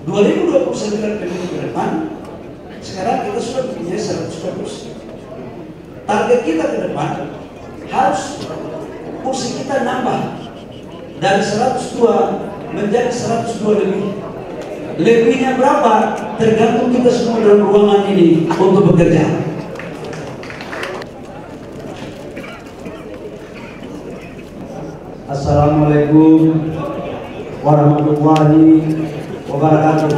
2029 pemilu ke depan, sekarang kita sudah punya 100%. Target kita ke depan harus kursi kita nambah dari 102 menjadi 102 lebih. Lebihnya berapa tergantung kita semua dalam ruangan ini untuk bekerja. Assalamualaikum warahmatullahi wabarakatuh.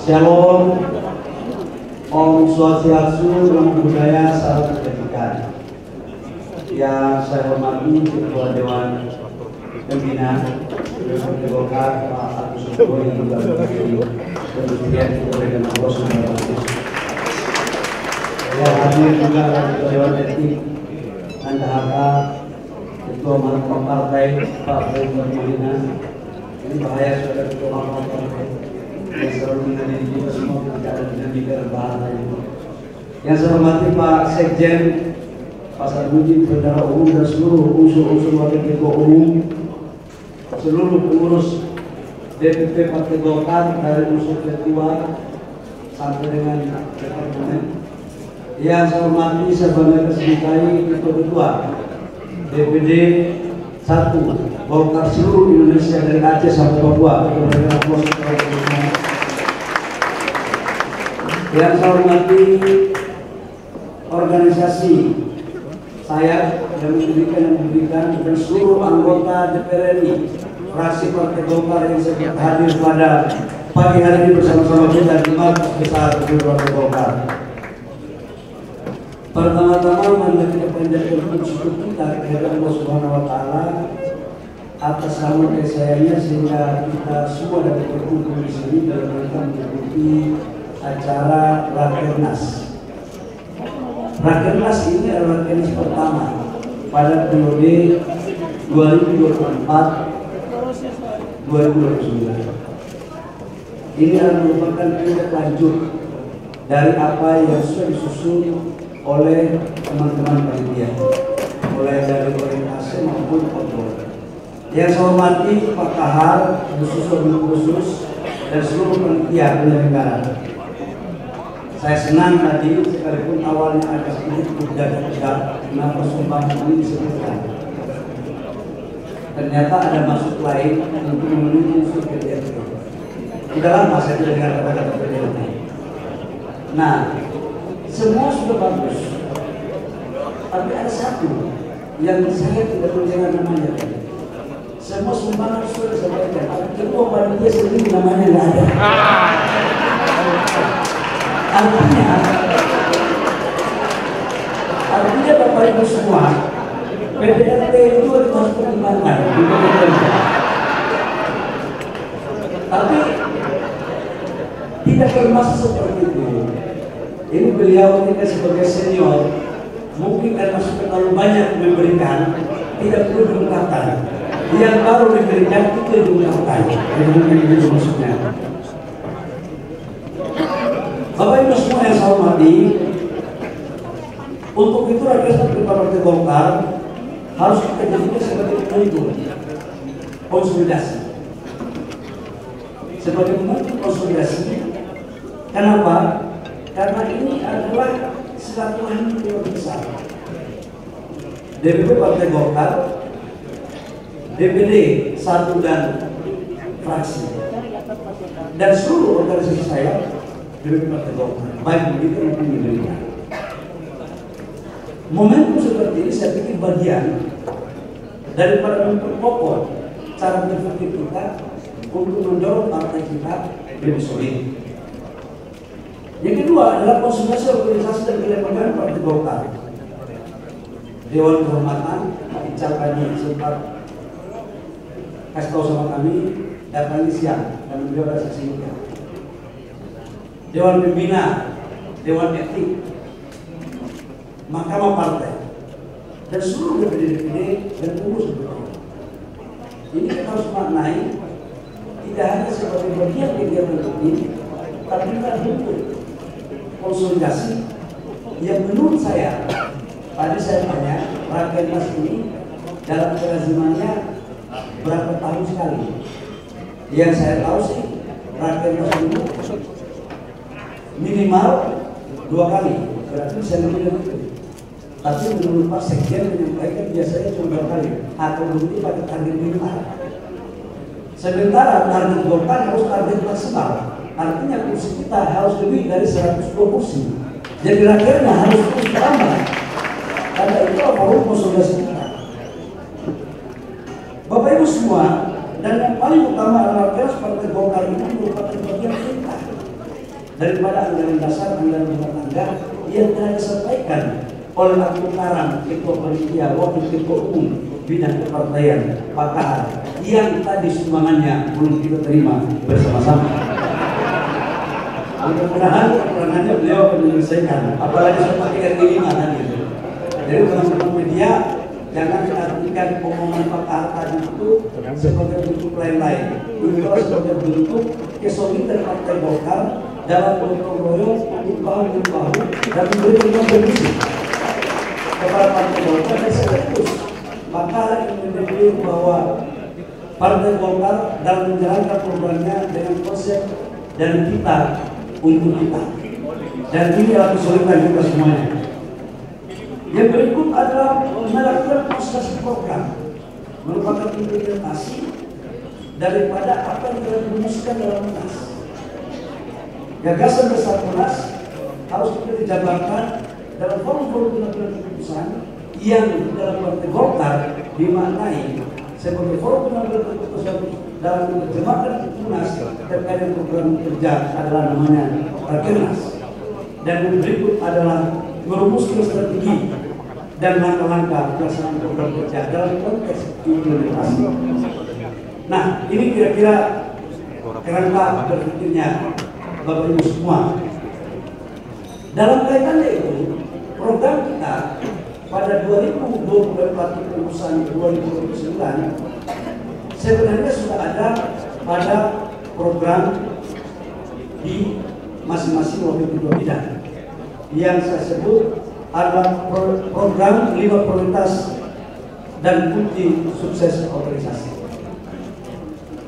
Shalom, Om Swastiastu, Namo Buddhaya, salam kebajikan. Yang saya hormati Ketua Dewan Pembina Partai Golkar, Pak Agus Sugro, yang juga menjadi Presiden Ketua Allah Subhanahu wa Taala. Yang hadir juga Ketua Dewan Etik Anda Haka, Ketua Mahkamah Partai Pak Ridwan Malina. Ini bahaya saudara Ketua Mahkamah Partai yang selalu menghadiri kita semua keadaan dinamika bahaya ini. Yang saya hormati Pak Sekjen, Pak Sarmuji, Saudara Umum, dan seluruh unsur-unsur wakil ketua umum, seluruh pengurus DPP Partai Golkar dari unsur ketua sampai dengan departemen. Yang saya hormati, saya banggakan sebagai ketua DPD 1 Golkar seluruh Indonesia dari Aceh sampai Papua. Yang saya hormati organisasi saya dan memberikan dan seluruh anggota DPR RI fraksi Partai Golkar yang hadir pada pagi hari ini bersama-sama kita di markas besar Partai Golkar. Pertama-tama mari kita panjatkan syukur kita kepada Allah Subhanahu wa Taala atas nama kesayangnya sehingga kita semua dapat berkumpul di sini dalam rangka mengikuti acara Rakernas. Rakernas ini adalah Rakernas pertama pada periode 2024-2029. Ini adalah merupakan tindak lanjut dari apa yang sudah disusun oleh teman-teman panitia, mulai dari orientasi maupun kontrol. Yang saya hormati Pak Kahar, khusus dan seluruh panitia penyelenggara. Saya senang tadi sekalipun awalnya agak sedikit tidak kenapa sumbangan ini disebutkan. Ternyata ada maksud lain untuk memenuhi unsur PDRT. Tidak lama saya tidak dengar kata-kata PDRT. Nah, semua sudah bagus. Tapi ada satu yang saya tidak mendengar namanya. Semua sumbangan sudah disampaikan. Tapi ketua panitia sendiri namanya nggak ada. Artinya Bapak Ibu semua, PDRT itu harus pertimbangan. Tapi tidak bermaksud seperti itu. Ini beliau kita sebagai senior, mungkin karena sudah terlalu banyak memberikan, tidak perlu diungkapkan. Yang baru diberikan itu diungkapkan. Itu maksudnya. Bapak Ibu semua yang saya hormati, untuk itu Rakernas Partai Golkar harus kita jadikan sebagai momentum konsolidasi. Sebagai momentum konsolidasi, kenapa? Karena ini adalah silaturahmi yang besar. DPP Partai Golkar, DPD 1 dan fraksi, dan seluruh organisasi saya DPP Partai Golkar, baik begitu maupun demikian. Momentum seperti ini saya pikir bagian daripada memperkokoh cara berpikir kita untuk mendorong partai kita lebih solid. Yang kedua adalah konsolidasi organisasi dan kelembagaan Partai Golkar. Dewan Kehormatan Ical tadi sempat kasih tahu sama kami datang siang dan beliau ada saksinya. Dewan Pembina, Dewan Etik, Mahkamah Partai, dan seluruh DPD dan pengurus DPD. Ini kita harus maknai tidak hanya sebagai bagian kegiatan rutin, tapi juga bentuk konsolidasi yang menurut saya, tadi saya tanya, Rakernas ini dalam kelazimannya berapa tahun sekali? Yang saya tahu sih Rakernas dulu minimal 2 kali, berarti bisa lebih dari itu. Tapi menurut Pak Sekjen menyampaikan biasanya cuma 2 kali atau berhenti pada target minimal. Sementara target Golkar harus target maksimal, artinya kursi kita harus lebih dari 102 kursi. Jadi Rakernas harus terus bertambah. Karena itu forum konsolidasi kita. Bapak Ibu semua, dan yang paling utama adalah Rakernas Partai Golkar ini merupakan bagian perintah daripada anggaran dasar, anggaran rumah tangga yang telah disampaikan oleh Agung Karang, Ketua Panitia, Wakil Ketua Umum Bidang Kepartaian, Pak Kahar, yang tadi sumbangannya belum kita terima bersama-sama. Mudah-mudahan kekurangannya beliau akan menyelesaikan, apalagi seperti RT5 tadi. Jadi teman-teman media jangan mengartikan omongan Pak Kahar tadi itu sebagai bentuk lain-lain. Itu sebagai bentuk kesolidan Partai Golkar dalam gotong royong untuk bahu-bahu dan memberikan kontribusi kepada Partai Golkar dan sekaligus maka ingin mendeklarasi bahwa Partai Golkar dalam menjalankan programnya dengan konsep dan kita untuk kita, dan ini adalah kesulitan kita semuanya. Yang berikut adalah melakukan konsentrasi program merupakan implementasi daripada apa yang telah dirumuskan dalam Munas. Gagasan besar Munas harus kita dijabarkan dalam forum-forum pengambilan keputusan yang dalam Partai Golkar dimaknai sebagai forum pengambilan keputusan dalam menerjemahkan Munas terkait dengan program kerja adalah namanya Rakernas. Dan yang berikut adalah merumuskan strategi dan langkah-langkah pelaksanaan program kerja dalam konteks implementasi. Nah, ini kira-kira kerangka berpikirnya Bapak Ibu semua. Dalam kaitannya itu, program kita pada 2024 pengurusan 2029 sebenarnya sudah ada pada program di masing-masing wakil ketua bidang yang saya sebut adalah program 5 prioritas dan kunci sukses organisasi.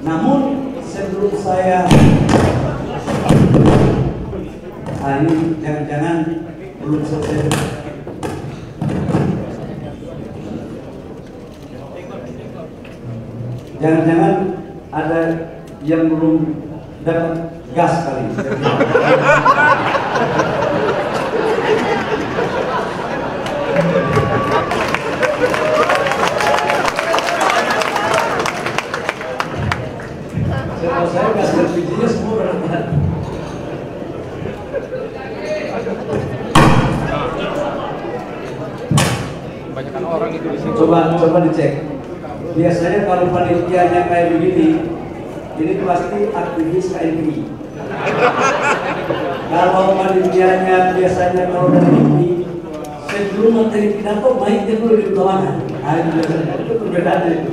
Namun sebelum saya ini jangan-jangan belum selesai. Jangan-jangan ada yang belum dapat gas kali. Setahu saya gas LPG-nya semua berapa? Kebanyakan orang itu di sini. Coba dicek. Biasanya kalau panitianya kayak begini, ini pasti aktivis KMI. Kalau panitianya biasanya kalau dari ini, sebelum materi pidato baik dia dulu di ruangan. Itu perbedaannya itu.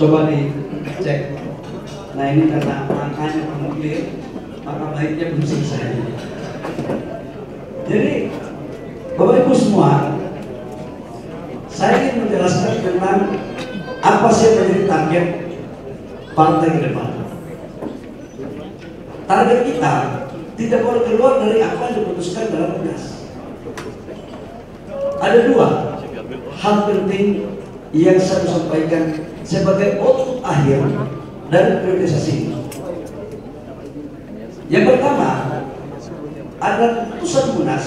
Coba dicek. Nah ini karena angkanya belum clear, maka baiknya belum selesai. Jadi Bapak Ibu semua, saya ingin menjelaskan tentang apa sih yang menjadi target partai ke depan. Target kita tidak boleh keluar dari apa yang diputuskan dalam Munas. Ada 2 hal penting yang saya sampaikan sebagai output akhir dari priorisasi ini. Yang pertama adalah keputusan Munas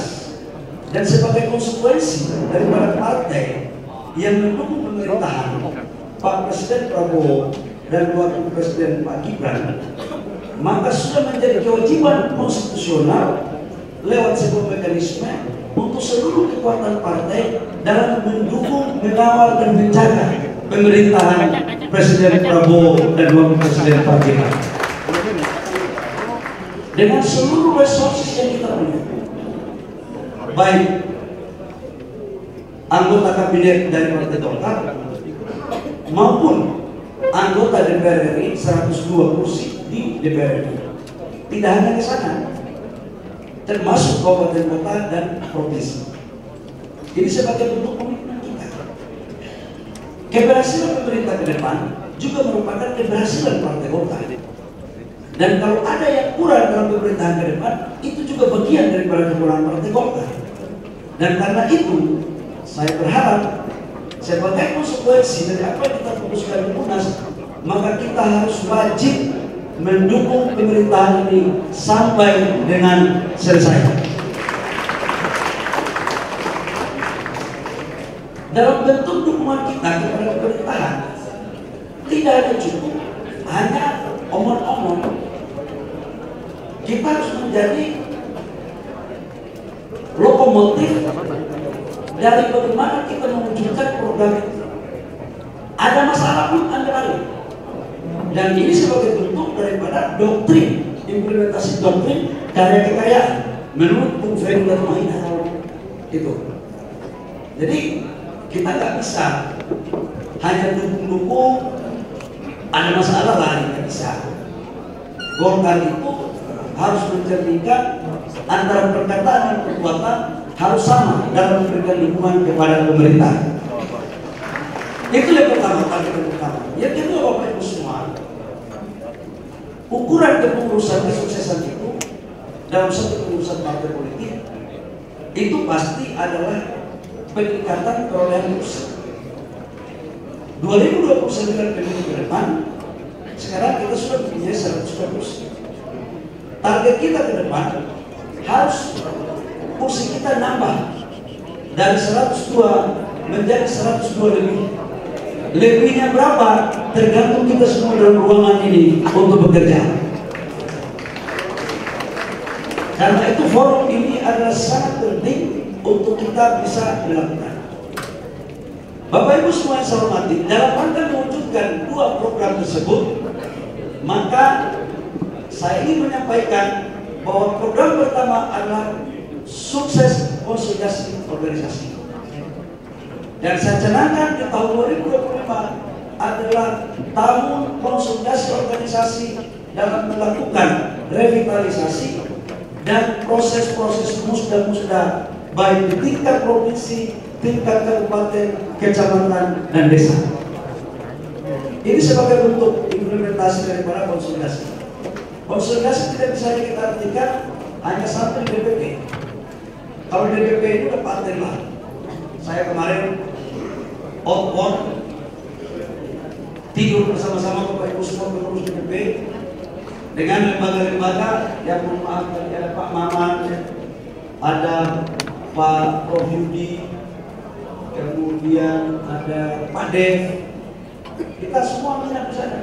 dan sebagai konsekuensi daripada partai yang mendukung pemerintahan Pak Presiden Prabowo dan Wakil Presiden Pak Gibran, maka sudah menjadi kewajiban konstitusional lewat sebuah mekanisme untuk seluruh kekuatan partai dalam mendukung, mengawal dan menjaga pemerintahan Presiden Prabowo dan Wakil Presiden Pak Gibran. dengan seluruh resources yang kita punya, baik anggota kabinet dari Partai Golkar maupun anggota DPR RI 102 kursi di DPR RI. Tidak hanya ke sana, termasuk kabupaten kota dan provinsi. Ini sebagai bentuk komitmen kita. Keberhasilan pemerintah ke depan juga merupakan keberhasilan Partai Golkar. Dan kalau ada yang kurang dalam pemerintahan ke depan, itu juga bagian daripada kekurangan Partai Golkar. Dan karena itu, saya berharap sebagai konsekuensi dari apa yang kita putuskan di Munas, maka kita harus wajib mendukung pemerintahan ini sampai dengan selesai. Dalam bentuk dukungan kita kepada pemerintahan, tidak ada cukup hanya omong-omong. Kita harus menjadi lokomotif dari bagaimana kita mewujudkan program itu. Ada masalah pun Anda lalu. Dan ini sebagai bentuk daripada doktrin, implementasi doktrin karya kekayaan menurut Bung Ferry dan Mahina. Itu. Jadi kita nggak bisa hanya dukung-dukung, ada masalah lari, nggak bisa. Golkar itu harus mencerminkan antara perkataan dan perbuatan harus sama dalam memberikan dukungan kepada pemerintah. Itu yang pertama, target pertama. Yang kedua, Bapak Ibu semua, ukuran kepengurusan kesuksesan itu dalam satu pengurusan partai politik itu pasti adalah peningkatan perolehan kursi. 2029 pemilu ke depan, sekarang kita sudah mempunyai 100 kursi. Target kita ke depan harus kursi kita nambah dari 102 menjadi 102 lebih. Lebihnya berapa tergantung kita semua dalam ruangan ini untuk bekerja. Karena itu forum ini adalah sangat penting untuk kita bisa melakukan. Bapak Ibu semua yang saya hormati, dalam rangka mewujudkan dua program tersebut, maka saya ingin menyampaikan bahwa program pertama adalah sukses konsolidasi organisasi. Dan saya canangkan di tahun 2025 adalah tahun konsolidasi organisasi dalam melakukan revitalisasi dan proses-proses musda-musda baik di tingkat provinsi, tingkat kabupaten, kecamatan, dan desa. Ini sebagai bentuk implementasi daripada konsolidasi. Konsolidasi tidak bisa kita artikan hanya sampai DPP. Kalau DPP itu udah partai lah. Saya kemarin outbound tidur bersama-sama Bapak Ibu semua pengurus DPP dengan lembaga-lembaga yang maaf ada Pak Maman, ada Pak Prof Yudi, kemudian ada Pak Dev. Kita semua menginap di sana.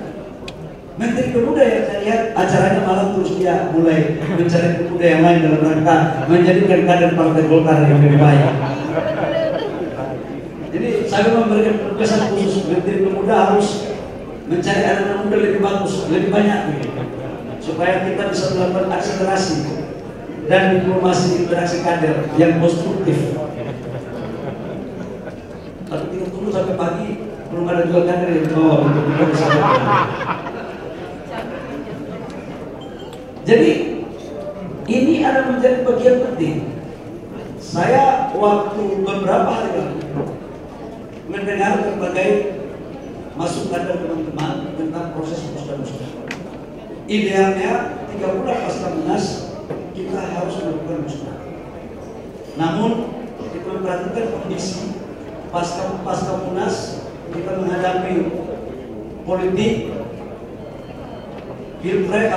Menteri Pemuda yang saya lihat acaranya malam terus dia mulai mencari pemuda yang lain dalam rangka menjadikan kader Partai Golkar yang lebih baik. Jadi saya memberikan pesan khusus Menteri Pemuda harus mencari anak muda lebih bagus, lebih banyak, supaya kita bisa melakukan akselerasi dan diplomasi interaksi kader yang konstruktif. Tapi kita tunggu sampai pagi belum ada juga kader yang bawa untuk kita bisa. Jadi ini ada menjadi bagian penting. Saya waktu beberapa hari lalu mendengar berbagai masukan dari teman-teman tentang proses musda-musda. Idealnya 3 bulan pasca Munas kita harus melakukan musda. Namun kita memperhatikan kondisi pasca Munas, kita menghadapi politik pilkada,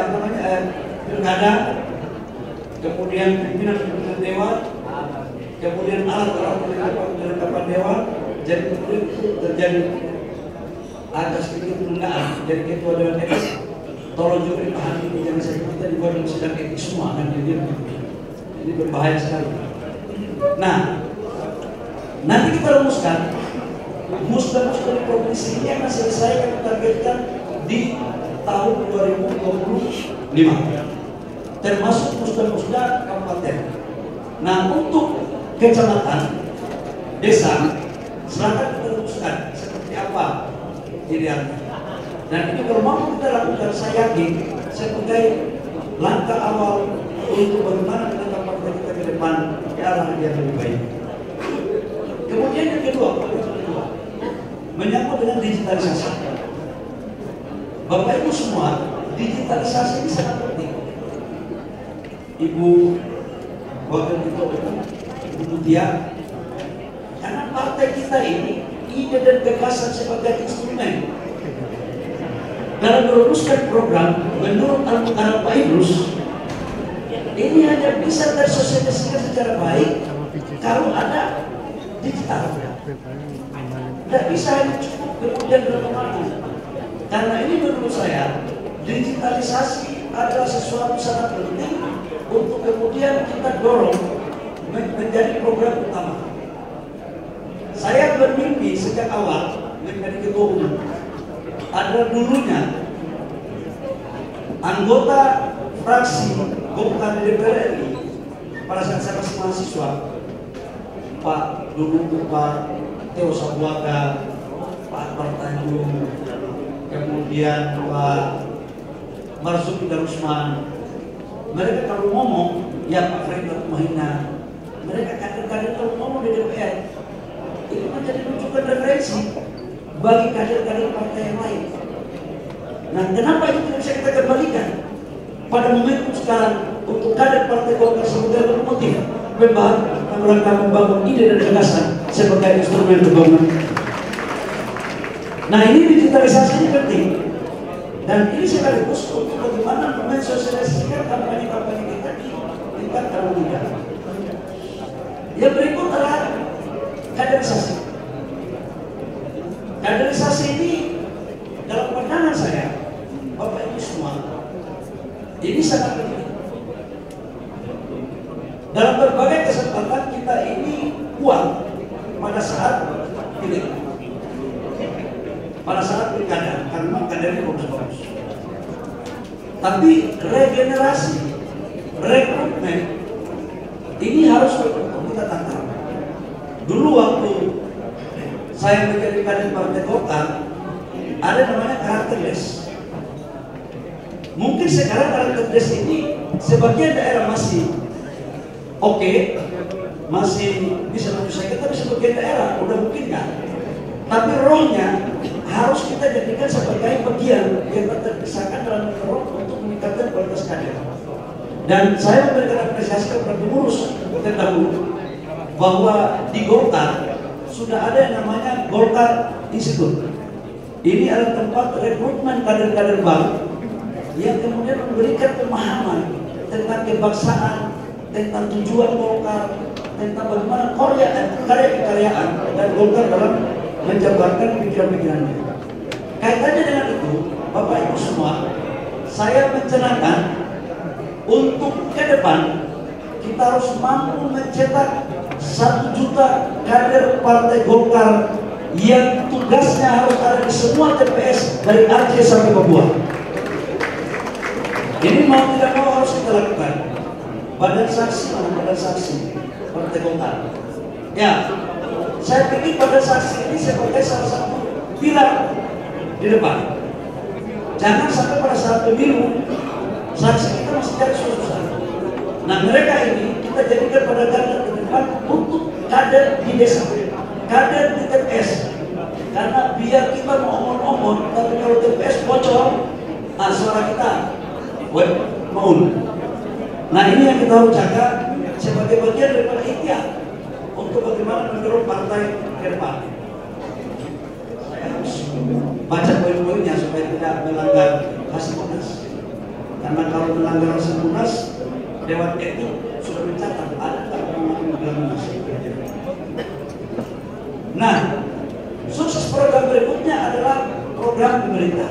kemudian pimpinan dewan, kemudian alat-alat kelengkapan dewan. Jadi kemudian itu terjadi ada sedikit penundaan. Jadi ketua dewan etik tolong juga dipahami, jangan saya kita di bawah sidang etik semua kan ini berbahaya sekali. Nah, nanti kita rumuskan musda-musda di provinsi ini akan selesai kita targetkan di tahun 2025. termasuk musda-musda kabupaten. Nah, untuk kecamatan, desa, silakan kita rumuskan seperti apa idealnya. Dan itu kalau mampu kita lakukan, saya yakin sebagai langkah awal untuk bagaimana menata partai kita ke depan ke arah yang lebih baik. Kemudian yang kedua, menyangkut dengan digitalisasi. Bapak Ibu semua, digitalisasi ini sangat penting. Ibu Wakil Ketua Umum, Ibu Mutia, karena partai kita ini ide dan gagasan sebagai instrumen dalam merumuskan program menurut Al-Mukarram Pak Idrus, ini hanya bisa tersosialisasikan secara baik kalau ada digital. Tidak bisa hanya cukup kemudian berkembang. Karena ini menurut saya digitalisasi adalah sesuatu sangat penting untuk kemudian kita dorong menjadi program utama. Saya bermimpi sejak awal menjadi ketua umum. Ada dulunya anggota fraksi Golkar di DPR RI pada saat saya masih mahasiswa, Pak dulu Pak Teo Sabuaga, Pak Akbar Tanjung, kemudian Pak Marzuki Darusman. Mereka kalau ngomong, ya Pak Freddy Mahina, mereka kader-kader kalau ngomong di DPR itu menjadi rujukan referensi bagi kader-kader partai yang lain. Nah, kenapa itu tidak bisa kita kembalikan pada momentum sekarang untuk kader partai Golkar sebagai lokomotif membangun ide dan gagasan sebagai instrumen pembangunan. Nah, ini digitalisasi ini penting, dan ini sekaligus untuk bagaimana mensosialisasikan kampanye-kampanye kita di tingkat kaum muda. Yang berikut adalah kaderisasi. Kaderisasi ini dalam pandangan saya, Bapak Ibu semua, ini sangat penting. Dalam berbagai kesempatan kita ini kuat pada saat pilih, pada saat pilkada, karena kadernya bagus-bagus. Tapi regenerasi, rekrutmen ini harus kita tantang. Dulu waktu saya menjadi kader partai Golkar, ada namanya karakter des. Mungkin sekarang karakter des ini sebagian daerah masih oke, masih bisa menyelesaikan, tapi sebagian daerah udah mungkin kan. Tapi rohnya harus kita jadikan sebagai bagian yang terpisahkan dalam mendorong untuk meningkatkan kualitas kader. Dan saya memberikan apresiasi kepada pengurus terdahulu bahwa di Golkar sudah ada yang namanya Golkar Institute. Ini adalah tempat rekrutmen kader-kader baru yang kemudian memberikan pemahaman tentang kebangsaan, tentang tujuan Golkar, tentang bagaimana karya-karyaan dan Golkar dalam menjabarkan pikiran-pikirannya. Kaitannya dengan itu, Bapak Ibu semua, saya mencanangkan untuk ke depan kita harus mampu mencetak 1 juta kader Partai Golkar yang tugasnya harus ada di semua TPS dari Aceh sampai Papua. Ini mau tidak mau harus kita lakukan. Badan saksi Partai Golkar. Ya, saya pikir badan saksi ini sebagai salah satu pilar di depan. Jangan sampai pada saat pemilu saksi kita masih cari susah. Nah, mereka ini kita jadikan pada garda terdepan untuk kader di desa, kader di TPS. Karena biar kita mau omong-omong, tapi kalau TPS bocor, suara kita maun. Nah, ini yang kita harus jaga sebagai bagian daripada ikhtiar untuk bagaimana mendorong partai ke depan. Saya harus baca poin-poinnya supaya tidak melanggar hasil munas. Karena kalau melanggar hasil munas, Dewan Etik sudah mencatat ada tak melanggar munas. Nah, sukses program berikutnya adalah program pemerintah.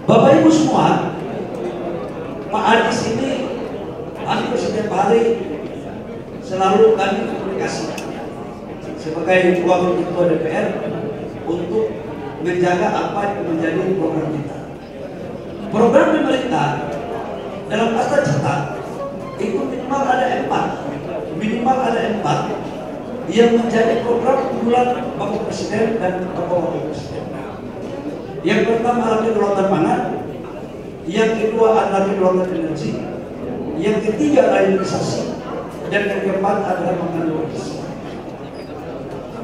Bapak Ibu semua, Pak Adis ini hampir setiap hari selalu kami komunikasi sebagai Wakil Ketua DPR untuk menjaga apa yang menjadi program kita. Program pemerintah dalam Asta Cita itu minimal ada empat yang menjadi program unggulan Bapak Presiden dan Bapak Wakil Presiden. Yang pertama adalah kedaulatan pangan, yang kedua adalah kedaulatan energi, yang ketiga adalah hilirisasi, dan yang keempat adalah pangan logis.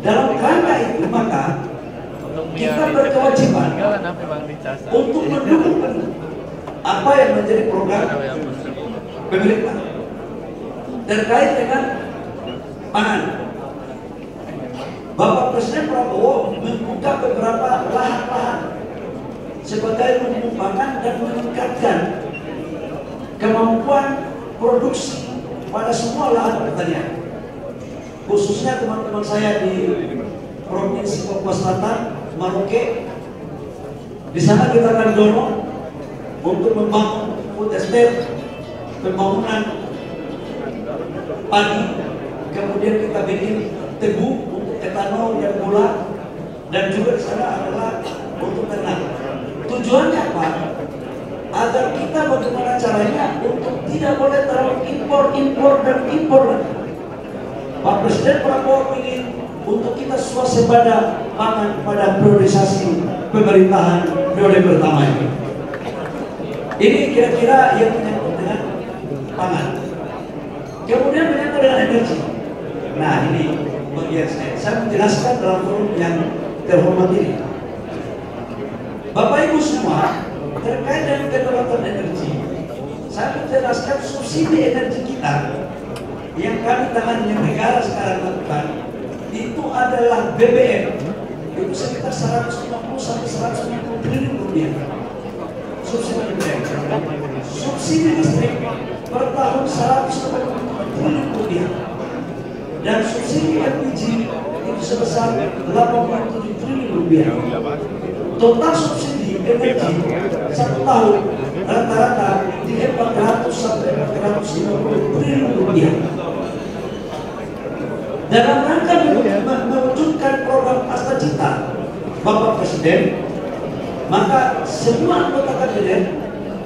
Dalam kerangka itu maka kita berkewajiban untuk mendukung apa yang menjadi program pemerintah terkait dengan pangan. Bapak Presiden Prabowo membuka beberapa lahan-lahan sebagai lumbung pangan dan meningkatkan kemampuan produksi pada semua lahan pertanian. Khususnya teman-teman saya di Provinsi Papua Selatan, Maroke, di sana kita akan dorong untuk membangun food estate, pembangunan padi, kemudian kita bikin tebu untuk etanol dan gula, dan juga di sana adalah untuk ternak. Tujuannya apa? Agar kita bagaimana caranya untuk tidak boleh terlalu impor. Pak Presiden Prabowo ingin untuk kita swasembada pangan pada priorisasi pemerintahan periode pertama ini. Ini kira-kira yang menyangkut dengan pangan. Kemudian menyangkut dengan energi. Nah, ini bagian saya menjelaskan dalam forum yang terhormat ini. Bapak Ibu semua, terkait dengan kedaulatan energi, saya menjelaskan subsidi energi kita yang kami tangani, yang negara sekarang lakukan, itu adalah BBM, itu sekitar 150 sampai 150 triliun rupiah. Subsidi BBM, subsidi listrik per tahun 150 triliun rupiah, dan subsidi LPG itu sebesar 87 triliun rupiah. Total subsidi energi satu tahun rata-rata di 400 sampai 450 triliun rupiah. Dalam rangka mewujudkan program Asta Cita Bapak Presiden, maka semua anggota kabinet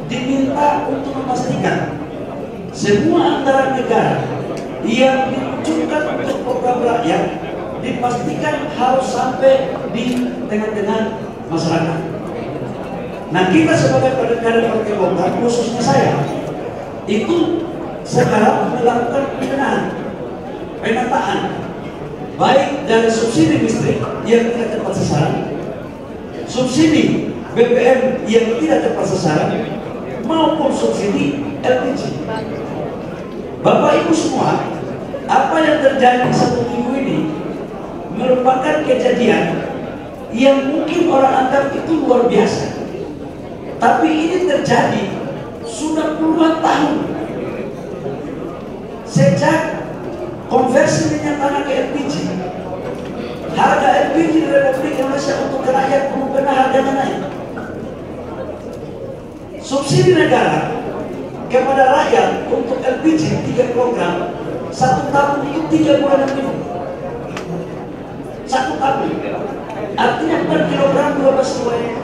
diminta untuk memastikan semua anggaran negara yang diwujudkan untuk program rakyat dipastikan harus sampai di tengah-tengah masyarakat. Nah, kita sebagai kader Partai Golkar, khususnya saya, itu sekarang melakukan penataan baik dari subsidi listrik yang tidak tepat sasaran, subsidi BBM yang tidak tepat sasaran, maupun subsidi LPG. Bapak Ibu semua, apa yang terjadi satu minggu ini merupakan kejadian yang mungkin orang anggap itu luar biasa, tapi ini terjadi sudah puluhan tahun sejak konversi minyak tanah ke LPG. Harga LPG di Republik Indonesia untuk rakyat belum pernah harganya naik. Subsidi negara kepada rakyat untuk LPG 3 kilogram 1 tahun itu 3 bulan lebih. 1 tahun. Artinya per kilogram 12 rupiah.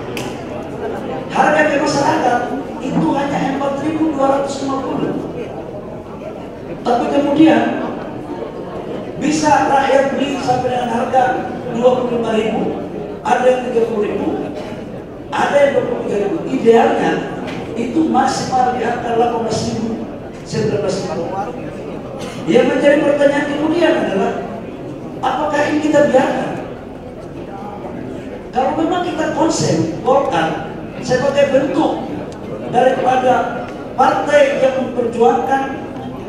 Harga ke masyarakat itu hanya 4.250. Tapi kemudian bisa rakyat beli sampai dengan harga 25.000, ada yang 30.000, ada yang 23.000. Idealnya itu maksimal di angka 18.000, 19.000. Yang menjadi pertanyaan kemudian adalah, apakah ini kita biarkan? Kalau memang kita konsen Golkar sebagai bentuk daripada partai yang memperjuangkan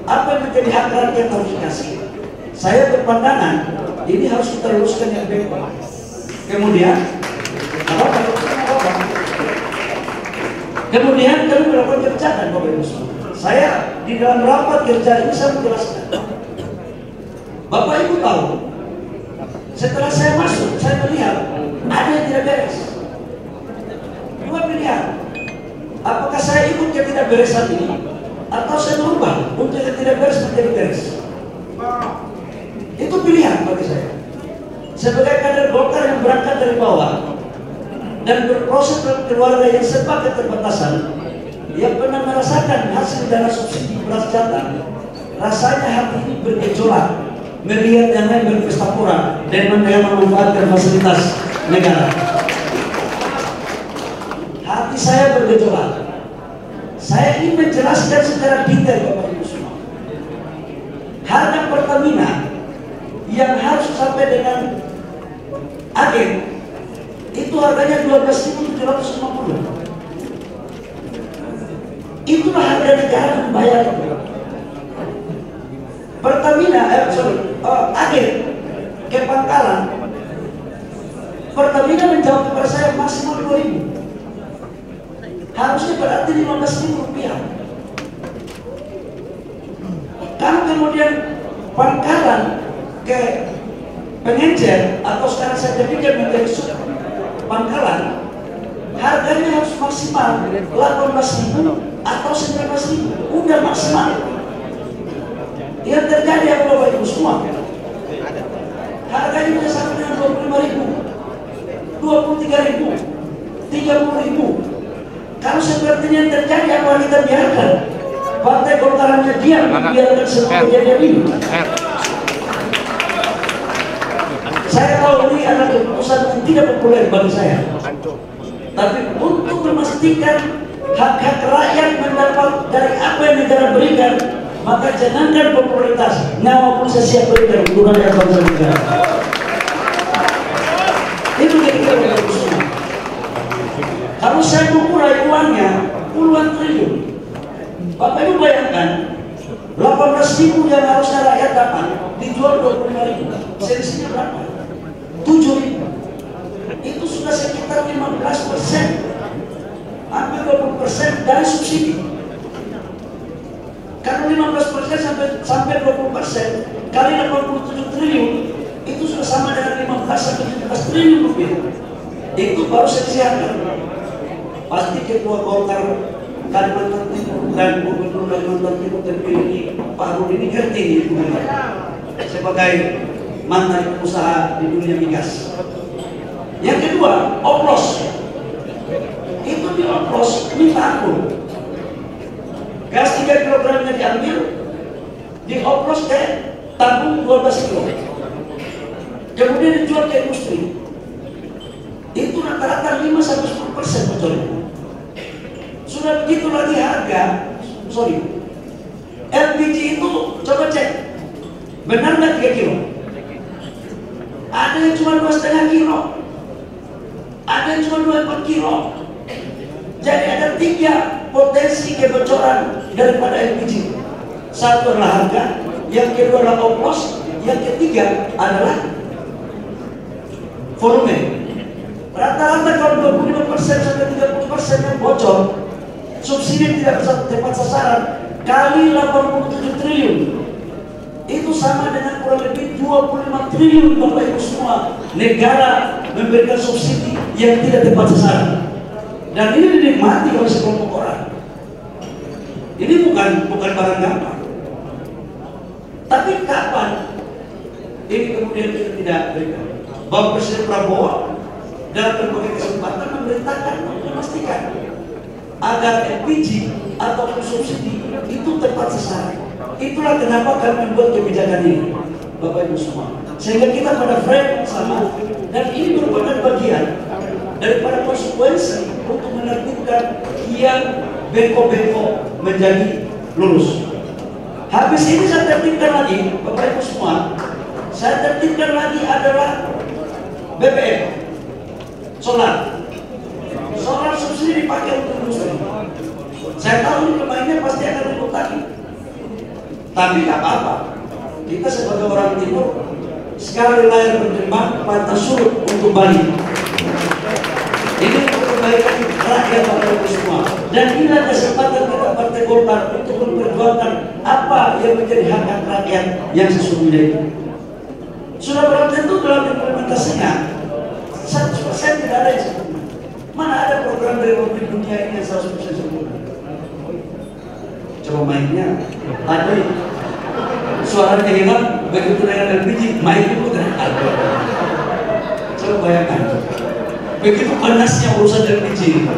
apa yang menjadi hak rakyat harus dikasih, saya berpandangan ini harus kita luruskan yang baik. Kemudian kami melakukan kerjaan Bapak Ibu semua. Saya di dalam rapat kerja ini saya menjelaskan, Bapak Ibu tahu, setelah saya masuk, saya melihat ada yang tidak beres. 2 pilihan, apakah saya ikut yang tidak beresan ini, atau saya berubah untuk yang tidak beres menjadi beres. Itu pilihan bagi saya. Sebagai kader Golkar yang berangkat dari bawah dan berproses dalam keluarga yang serba keterbatasan, yang pernah merasakan hasil dana subsidi beras jatah, rasanya hati ini bergejolak melihat yang lain berpesta pora dan memanfaatkan fasilitas negara. Hati saya bergejolak. Saya ingin menjelaskan secara detail Bapak Ibu semua. Harga Pertamina yang harus sampai dengan agen itu harganya 12.750. Itulah harga negara membayar. Pertamina, agen ke Pangkalan, Pertamina menjawab kepada saya maksimal 2.000. Harusnya berarti 15.000 rupiah. Kalau kemudian Pangkalan ke Pengencer atau sekarang saya jadikan menjadi sub Pangkalan, harganya harus maksimal 18.000 atau 19.000. Udah maksimal. Yang terjadi apa Bapak Ibu semua? Harganya bisa sampai dengan 25.000, 23.000, 30.000. Kalau seperti ini yang terjadi, apa kita biarkan? Partai Golkar hanya diam, biarkan semua kejadian ini. Saya tahu ini adalah keputusan yang tidak populer bagi saya. Tapi untuk memastikan hak-hak rakyat mendapat dari apa yang negara berikan, maka jangankan popularitas, nyawa pun saya siap berikan untuk rakyat bangsa negara. Itu kira-kira semua. Kalau saya mengurai uangnya puluhan triliun, Bapak Ibu bayangkan 18.000 yang harusnya rakyat dapat dijual 25.000, selisihnya berapa? 7.000. Itu sudah sekitar 15%, hampir 20% dari subsidi. Kalau 15% sampai 20% kali 87 triliun, itu sudah sama dengan 15 sampai 17 triliun rupiah. Itu baru selisih harga. Pasti Ketua Golkar Kalimantan Timur dan Gubernur Kalimantan Timur terpilih Pak Rudi ini ngerti sebagai mantan pengusaha di dunia migas. Yang kedua, oplos. Itu dioplos, minta ampun. Gas 3 kilogramnya diambil, dioplos ke tabung 12 kilo. Kemudian dijual ke industri. Itu rata-rata 5-10% bocornya. Sudah begitu lagi harga, LPG itu coba cek, benar nggak 3 kilo? Ada yang cuma 2,5 kilo, ada yang cuma 2,4 kilo. Jadi ada 3 potensi kebocoran daripada LPG. Satu adalah harga, yang kedua adalah oplos, yang ketiga adalah volume. Rata-rata kalau 25% sampai 30% yang bocor, subsidi tidak tepat sasaran, kali 87 triliun, itu sama dengan kurang lebih 25 triliun Bapak Ibu semua. Negara memberikan subsidi yang tidak tepat sasaran, dan ini dinikmati oleh sekelompok orang. Ini bukan barang gampang. Tapi kapan ini kemudian kita tidak berikan? Bapak Presiden Prabowo dalam berbagai kesempatan memerintahkan untuk memastikan agar LPG ataupun subsidi itu tepat sasaran. Itulah kenapa kami membuat kebijakan ini, Bapak Ibu semua, sehingga kita pada frame sama, dan ini merupakan bagian daripada konsekuensi untuk menertibkan yang bengkok-bengkok menjadi lurus. Habis ini saya tertibkan lagi, Bapak Ibu semua, saya tertibkan lagi adalah BBM. Solar subsidi dipakai untuk industri. Saya tahu ini pemainnya pasti akan ribut lagi, tapi nggak apa-apa. Kita sebagai orang timur, sekali layar berkembang, pantas surut untuk Bali. Ini untuk kebaikan rakyat Bapak Ibu semua. Dan inilah kesempatan kita Partai Golkar untuk memperjuangkan apa yang menjadi hak rakyat yang sesungguhnya itu. Sudah belum tentu dalam implementasinya 100% tidak ada yang sempurna. Mana ada program dari Republik Dunia ini yang 100% sempurna? Coba mainnya. Tadi suaranya hilang, begitu dengan LPG, main itu terangkat. Coba bayangkan. Begitu panasnya urusan LPG,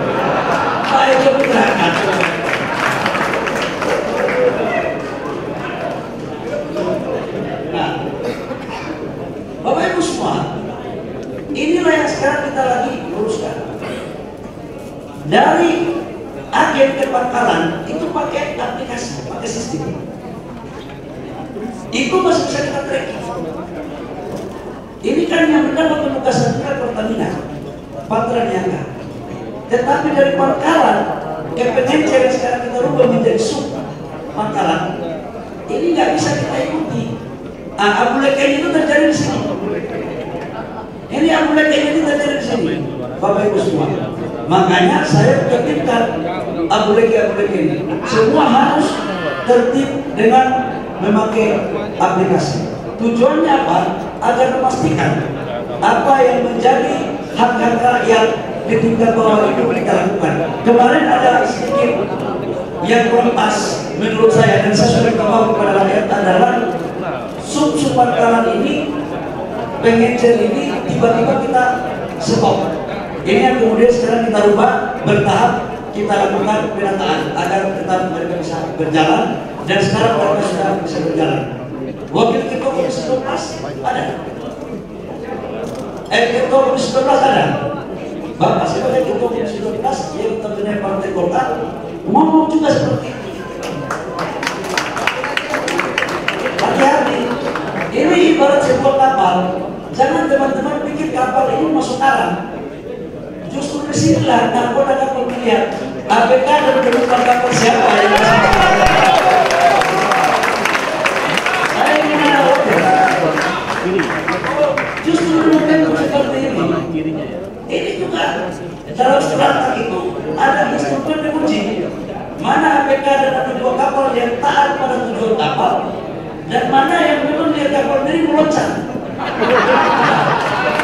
main itu terangkat. pakai aplikasi, pakai sistem. Itu masih bisa kita tracking. Ini kan yang mendapat penugasan kita Pertamina, Patra Niaga. Tetapi dari Pangkalan ke Pengencer yang sekarang kita rubah menjadi sub Pangkalan, ini nggak bisa kita ikuti. Abu Leken itu terjadi di sini. Ini Abu Leken itu terjadi di sini, Bapak Ibu semua. Makanya saya ketimkan Abu Leken semua harus tertib dengan memakai aplikasi. Tujuannya apa? Agar memastikan apa yang menjadi hak-hak rakyat di tingkat bawah itu kita lakukan. Kemarin ada sedikit yang kurang pas menurut saya, dan saya sudah tahu kepada rakyat adalah sub Pangkalan ini, Pengencer ini tiba-tiba kita stop. Ini yang kemudian sekarang kita rubah bertahap, kita lakukan penataan agar tetap mereka bisa berjalan, dan sekarang mereka sudah bisa berjalan. Wakil Ketua Komisi 12 ada, Ketua Komisi 12 ada. Bapak sebagai Ketua Komisi 12 yang terkenal Partai Golkar ngomong juga seperti itu. Hati-hati, ini ibarat sebuah kapal. Jangan teman-teman pikir kapal ini masuk karang. Justru disinilah nakoda kapal melihat APK dan penumpang kapal siapa yang masuk karang. Saya ingin justru momentum seperti ini. Ini juga dalam strata itu ada instrumen diuji mana APK dan ada dua kapal yang taat pada tujuan kapal, dan mana yang memang dia kapal diri meloncat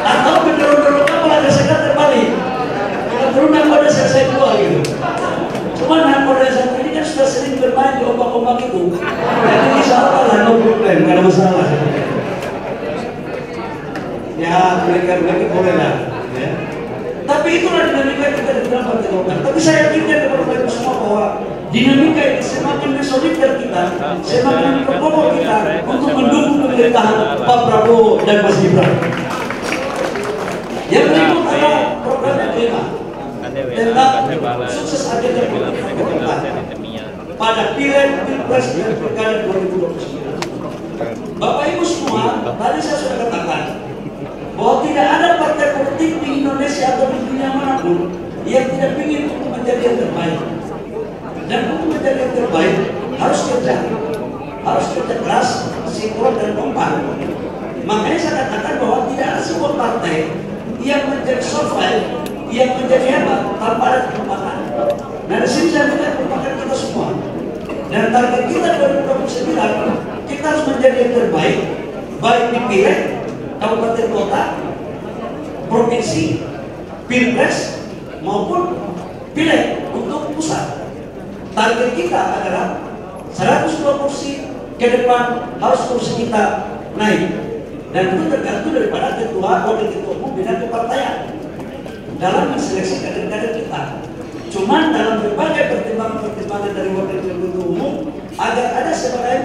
atau mendorong-dorong kapal ada sekat terbalik. Kalau perlu nakoda selesai dua gitu. Cuma nakoda satu ini kan sudah sering bermain di ombak-ombak itu, jadi insya Allah lah, no problem, nggak ada masalah. Ya, mereka boleh lah. Ya. Tapi itulah dinamika kita di dalam Partai Golkar. Tapi saya yakinkan kepada Bapak semua bahwa dinamika ini semakin mensolidkan kita, semakin memperkokoh kita untuk mendukung pemerintahan Pak Prabowo dan Mas Gibran. Yang berikut adalah program yang kelima tentang sukses agenda politik Golkar pada Pileg, Pilpres dan Pilkada 2029. Bapak Ibu semua, tadi saya sudah katakan bahwa tidak ada partai politik di Indonesia atau di dunia manapun yang tidak ingin untuk menjadi yang terbaik. Dan untuk menjadi yang terbaik harus kerja keras, sinkron dan kompak. Makanya saya katakan bahwa tidak ada sebuah partai yang menjadi survive, yang menjadi hebat tanpa ada kekompakan. Nah, di sini saya minta kekompakan kita semua. Dan target kita 2029, kita harus menjadi yang terbaik, baik di Pileg, kabupaten kota, provinsi, pilpres maupun pileg untuk pusat. Target kita adalah 102 kursi ke depan, harus kursi kita naik, dan itu tergantung daripada ketua wakil ketua umum bidang kepartaian dalam menseleksi kader-kader kita. Cuman dalam berbagai pertimbangan dari wakil ketua umum agar ada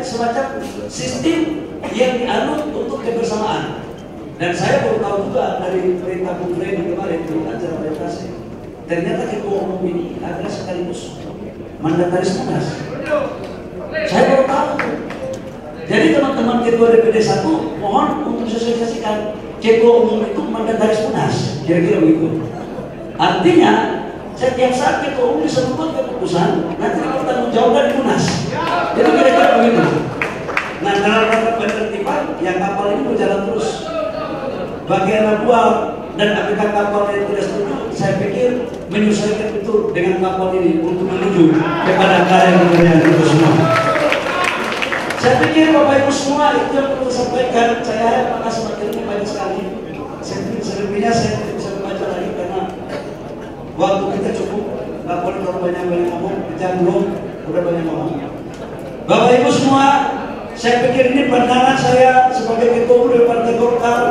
semacam sistem yang dianut untuk kebersamaan. Dan saya baru tahu juga dari perintah Bung Freddy kemarin di acara presentasi, ternyata ketua umum ini adalah sekaligus mandataris Munas. Saya baru tahu. Jadi teman-teman ketua DPD 1 mohon untuk sosialisasikan ketua umum itu mandataris Munas, kira-kira begitu. Artinya setiap saat ketua umum bisa membuat keputusan, nanti bertanggung jawabkan di Munas. Jadi kira-kira begitu. Nah, dalam rangka penertiban yang kapal ini berjalan terus. Bagi anak buah dan apakah kapal yang tidak setuju, saya pikir menyesuaikan betul dengan kapal ini untuk menuju kepada karya itu semua. Saya pikir Bapak Ibu semua itu yang perlu sampaikan. Saya harap makasih materinya banyak sekali. Selebihnya saya tidak bisa membaca lagi karena waktu kita cukup. Nggak boleh terlalu banyak ngomong. Jangan belum udah banyak ngomong. Bapak Ibu semua, saya pikir ini pandangan saya sebagai ketua umum Partai Golkar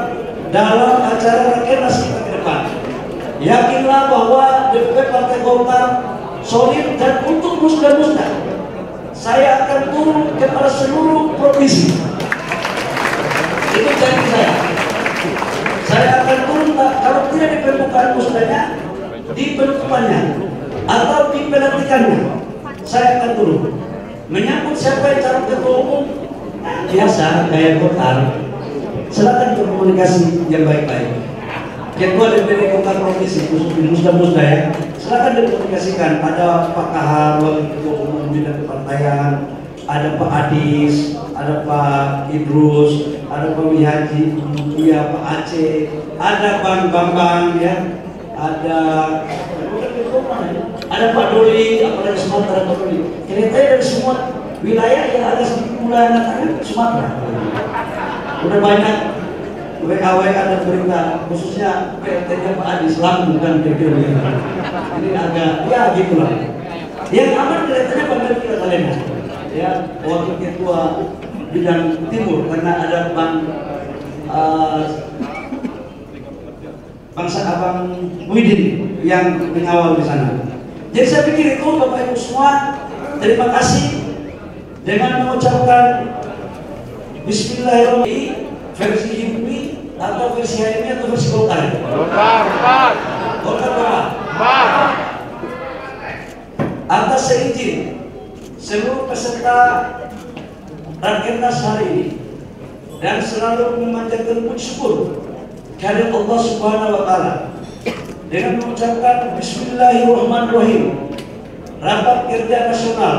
dalam acara Rakernas kita ke depan. Yakinlah bahwa DPP Partai Golkar solid, dan untuk musda-musda saya akan turun kepada seluruh provinsi. Itu janji saya. Saya akan turun, kalau tidak di permukaan musdanya, di penutupannya atau di pelantikannya, saya akan turun. Menyangkut siapa yang calon ketua umum, biasa kayak Golkar. Silakan berkomunikasi yang baik-baik. Ketua DPD Kota Provinsi khusus di Musda ya, silakan dikomunikasikan. Ada Pak Kahar, Wakil Ketua Umum Bidang Kepartaian, ada Pak Adis, ada Pak Idrus, ada Pak Wihaji, ya Pak Aceh, ada Bang Bambang ya, ada Pak Doli, apalagi Sumatera Pak Doli. Kira-kira dari semua wilayah yang ada di wilayah Sumatera. Udah banyak WKW ada berita, khususnya PLT-nya Pak Adi Islam bukan kira-kira. Ini agak, ya gitulah. Yang aman kelihatannya Bang kita kalian ya, wakil ketua bidang timur karena ada Bangsa Abang Muhyiddin yang mengawal di sana. Jadi saya pikir itu Bapak Ibu semua, terima kasih dengan mengucapkan Bismillahirrahmanirrahim versi HIPMI atau versi HIPMI atau versi Golkar. Golkar. Atas seizin seluruh peserta Rakernas hari ini dan selalu memanjatkan puji syukur kehadirat Allah Subhanahu wa taala dengan mengucapkan Bismillahirrahmanirrahim. Rapat Kerja Nasional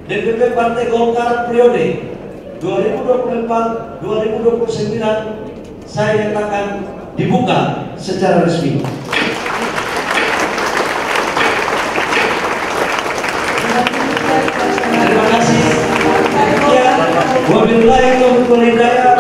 DPP Partai Golkar periode 2024-2029 saya nyatakan dibuka secara resmi. Terima kasih. Wabillahi taufiq wal hidayah.